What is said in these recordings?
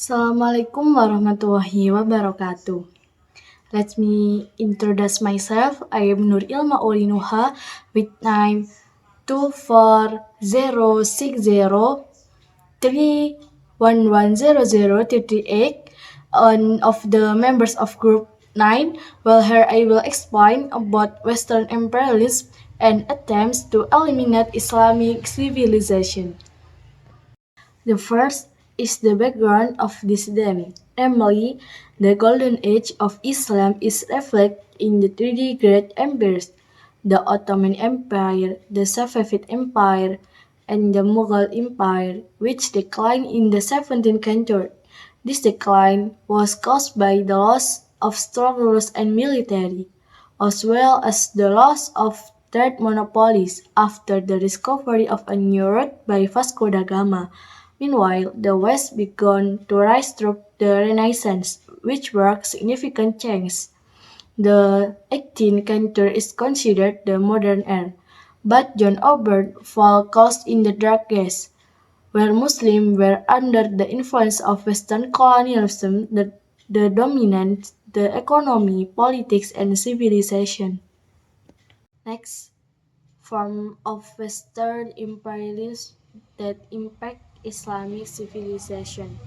Assalamualaikum warahmatullahi wabarakatuh. Let me introduce myself. I am Nur Ilma Olinuha with name 2406031100038 and of the members of group 9. Well, here I will explain about Western imperialism and attempts to eliminate Islamic civilization. The first is the background of this dynamic, namely, the golden age of Islam is reflected in the three great empires, the Ottoman Empire, the Safavid Empire, and the Mughal Empire, which declined in the 17th century. This decline was caused by the loss of strong rulers and military, as well as the loss of trade monopolies after the discovery of a new route by Vasco da Gama. Meanwhile, the West began to rise through the Renaissance, which brought significant change. The 18th century is considered the modern era, but John Auburn fell caught in the Dark Ages, where Muslims were under the influence of Western colonialism that dominated the economy, politics, and civilization. Next, form of Western imperialism that impact Islamic civilization.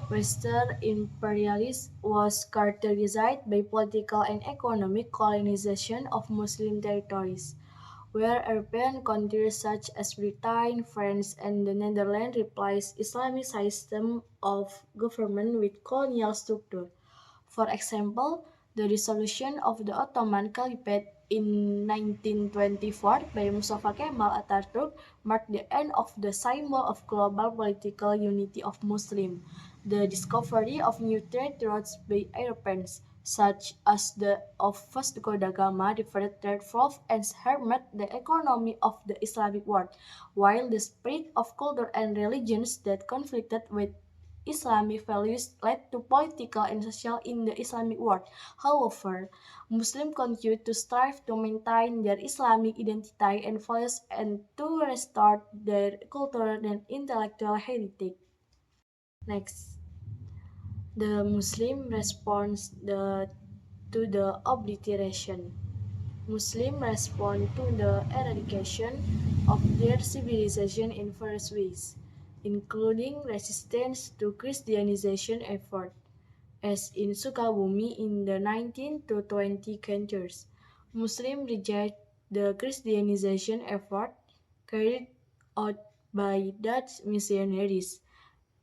Western imperialism was characterized by political and economic colonization of Muslim territories, where European countries such as Britain, France, and the Netherlands replaced Islamic system of government with colonial structure. For example, the dissolution of the Ottoman Caliphate in 1924 by Mustafa Kemal Atatürk marked the end of the symbol of global political unity of Muslims. The discovery of new trade routes by Europeans, such as the of Vasco da Gama, diverted trade flows and harmed the economy of the Islamic world, while the spread of culture and religions that conflicted with Islamic values led to political and social in the Islamic world. However, Muslims continue to strive to maintain their Islamic identity and values and to restore their cultural and intellectual heritage. Next, the Muslim response to the obliteration. Muslims respond to the eradication of their civilization in various ways, including resistance to Christianization effort, as in Sukabumi in the 19th to 20th centuries. Muslims reject the Christianization effort carried out by Dutch missionaries.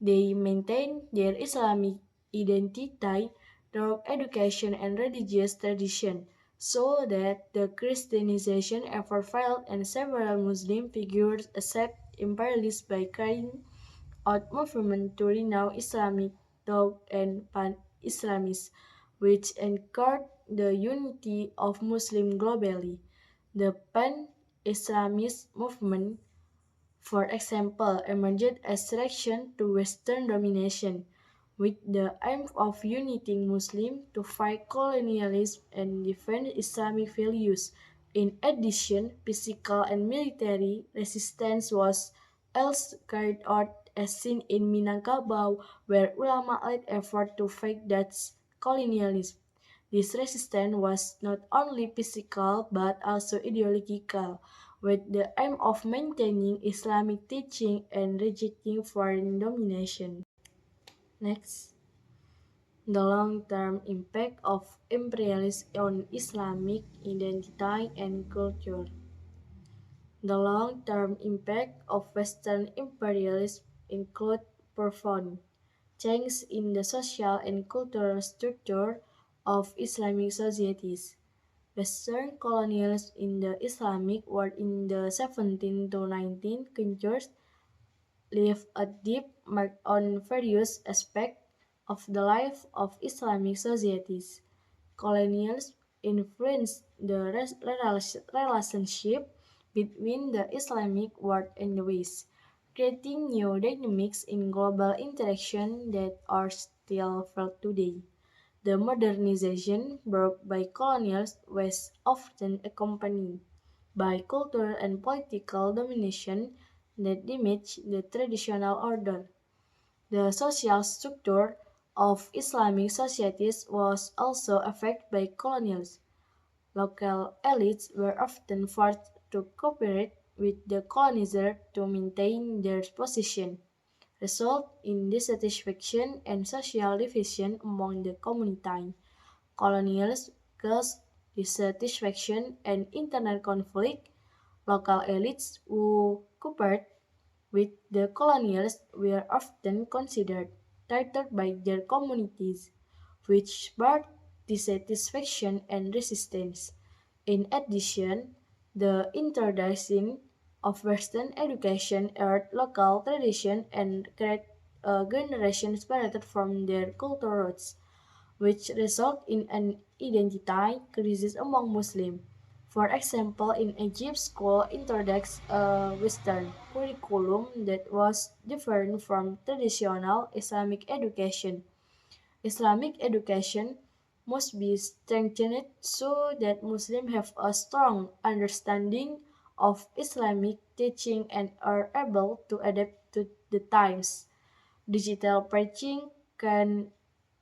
They maintain their Islamic identity through education and religious tradition, so that the Christianization effort failed and several Muslim figures accept imperialism by carrying out movement to renounce Islamic thought and pan-Islamism, which encouraged the unity of Muslims globally. The pan-Islamist movement, for example, emerged as reaction to Western domination, with the aim of uniting Muslims to fight colonialism and defend Islamic values. In addition, physical and military resistance was also carried out as seen in Minangkabau, where ulama led effort to fight Dutch colonialism. This resistance was not only physical but also ideological, with the aim of maintaining Islamic teaching and rejecting foreign domination. Next, the long-term impact of imperialism on Islamic identity and culture. The long-term impact of Western imperialism include profound change in the social and cultural structure of Islamic societies. Western colonialism in the Islamic world in the 17th to 19th centuries left a deep mark on various aspects of the life of Islamic societies. Colonialism influenced the relationship between the Islamic world and the West, creating new dynamics in global interaction that are still felt today. The modernization brought by colonials was often accompanied by cultural and political domination that damaged the traditional order. The social structure of Islamic societies was also affected by colonialism. Local elites were often forced to cooperate with the colonizer to maintain their position, result in dissatisfaction and social division among the community. Colonials caused dissatisfaction and internal conflict. Local elites who cooperated with the colonials were often considered traitor by their communities, which sparked dissatisfaction and resistance. In addition, the introduction of Western education earned local tradition and created a generation separated from their cultural roots, which result in an identity crisis among Muslims. For example, in Egypt, school introduced a Western curriculum that was different from traditional Islamic education. Islamic education must be strengthened so that Muslims have a strong understanding of Islamic teaching and are able to adapt to the times. Digital preaching can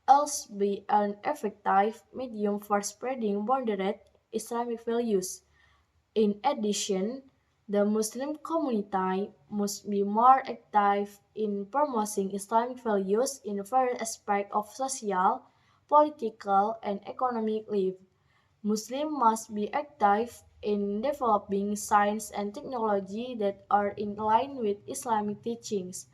also be an effective medium for spreading moderate Islamic values. In addition, the Muslim community must be more active in promoting Islamic values in various aspects of social, political, and economic life. Muslims must be active in developing science and technology that are in line with Islamic teachings.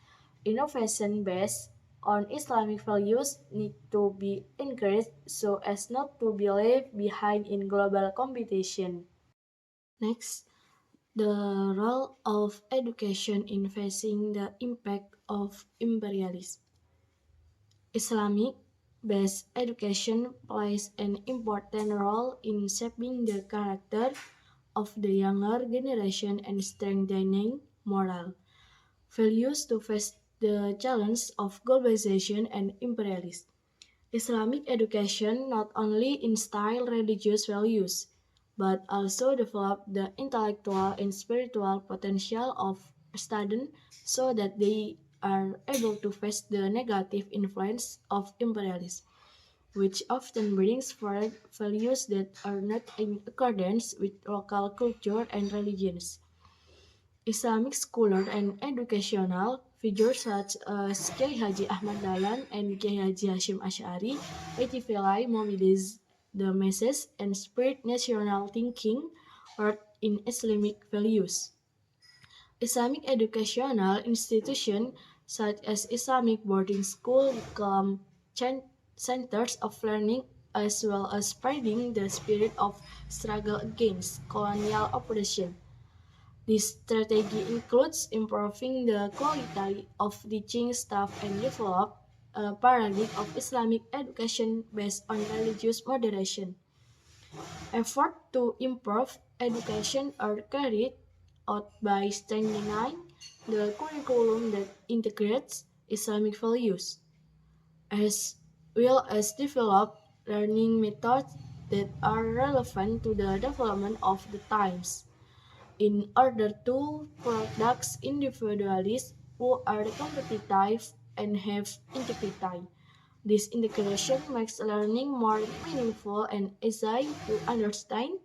Innovation based on Islamic values need to be encouraged so as not to be left behind in global competition. Next, the role of education in facing the impact of imperialism. Islamic based education plays an important role in shaping the character of the younger generation and strengthening moral values to face the challenge of globalization and imperialism. Islamic education not only instill religious values, but also develop the intellectual and spiritual potential of students so that they are able to face the negative influence of imperialism, which often brings forward values that are not in accordance with local culture and religions. Islamic scholar and educational figures such as Kiai Haji Ahmad Dahlan and Kiai Haji Hashim Ash'ari actively mobilize the masses and spread national thinking rooted in Islamic values. Islamic educational institutions such as Islamic boarding school become centers of learning as well as spreading the spirit of struggle against colonial oppression. This strategy includes improving the quality of teaching staff and develop a paradigm of Islamic education based on religious moderation. Efforts to improve education are carried out by strengthening the curriculum that integrates Islamic values, as well as develop learning methods that are relevant to the development of the times in order to produce individuals who are competitive and have integrity. This integration makes learning more meaningful and easy to understand,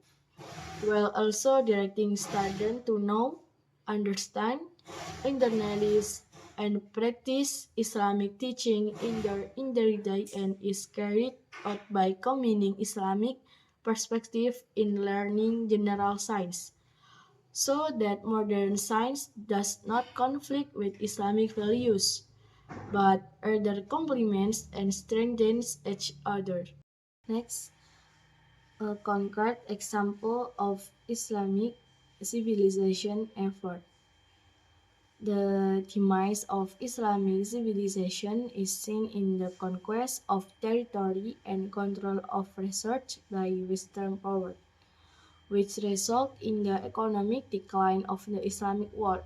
while also directing students to know, understand, internalize, and practice Islamic teaching in their everyday and is carried out by combining Islamic perspective in learning general science so that modern science does not conflict with Islamic values, but rather complements and strengthens each other. Next, a concrete example of Islamic civilization effort. The demise of Islamic civilization is seen in the conquest of territory and control of research by Western power, which result in the economic decline of the Islamic world.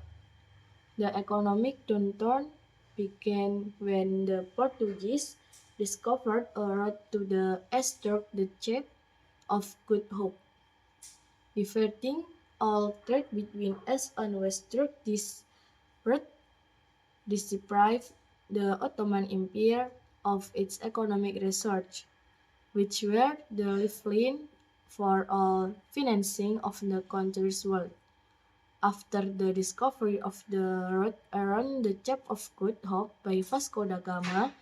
The economic downturn began when the Portuguese discovered a route to the East through the Cape of Good Hope, diverting all trade between East and West through this route. This deprived the Ottoman Empire of its economic research, which were the lifeline for all financing of the country's wealth. After the discovery of the road around the Cape of Good Hope by Vasco da Gama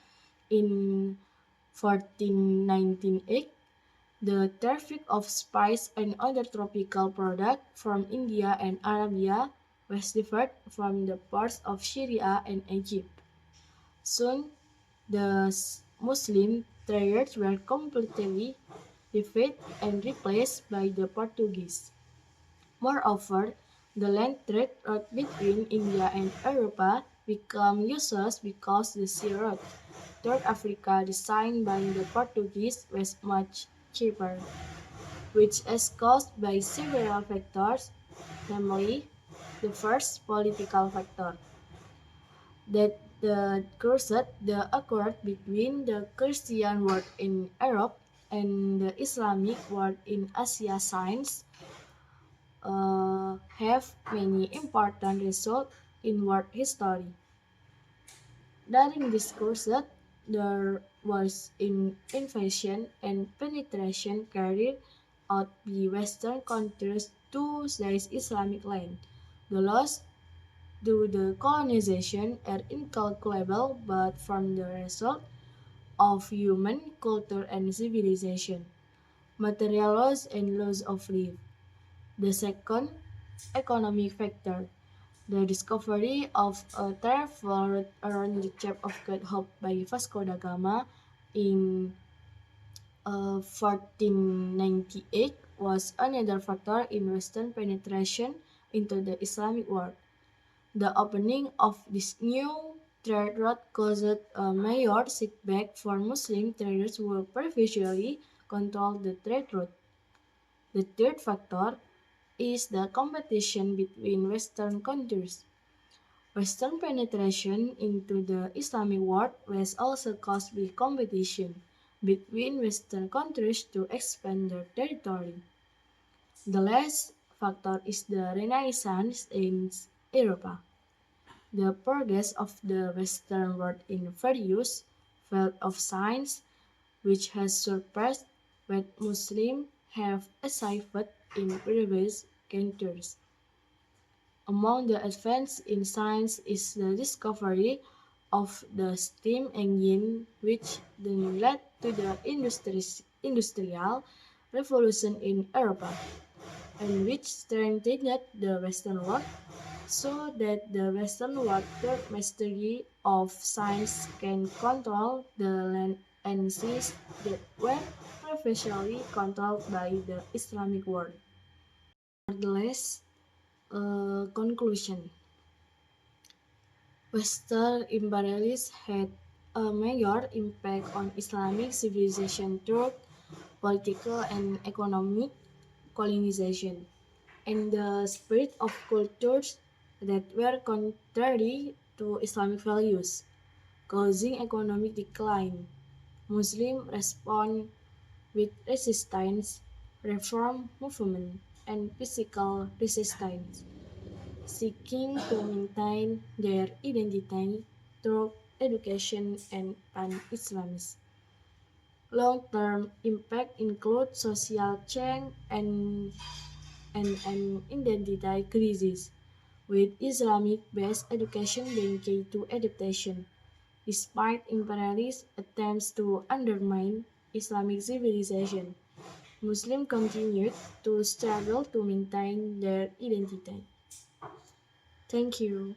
in 1498, the traffic of spice and other tropical products from India and Arabia was diverted from the ports of Syria and Egypt. Soon, the Muslim traders were completely defeated and replaced by the Portuguese. Moreover, the land trade route between India and Europa became useless because the sea route toward Africa designed by the Portuguese was much cheaper, which is caused by several factors, namely, the first political factor, that the crusade that occurred between the Christian world in Europe and the Islamic world in Asia since have many important results in world history. During this crusade, there was invasion and penetration carried out by Western countries to these Islamic land. The loss to the colonization are incalculable, but from the result of human culture and civilization, material loss and loss of life. The second, economic factor. The discovery of a travel route around the Cape of Good Hope by Vasco da Gama in 1498 was another factor in Western penetration into the Islamic world. The opening of this new trade route caused a major setback for Muslim traders who previously controlled the trade route. The third factor is the competition between Western countries. Western penetration into the Islamic world was also caused by competition between Western countries to expand their territory. The last factor is the Renaissance in Europe. The progress of the Western world in various fields of science, which has surpassed what Muslims have achieved in previous centuries. Among the advances in science is the discovery of the steam engine, which then led to the industrial revolution in Europe, and which strengthened the Western world, so that the Western world third mastery of science can control the land and seas that were previously controlled by the Islamic world. Nevertheless, conclusion. Western imperialists had a major impact on Islamic civilization through political and economic colonization, and the spirit of cultures that were contrary to Islamic values, causing economic decline. Muslims respond with resistance, reform movement, and physical resistance, seeking to maintain their identity through education and pan-Islamism. Long-term impact include social change and identity crisis, with Islamic-based education being key to adaptation. Despite imperialist attempts to undermine Islamic civilization, Muslims continued to struggle to maintain their identity. Thank you.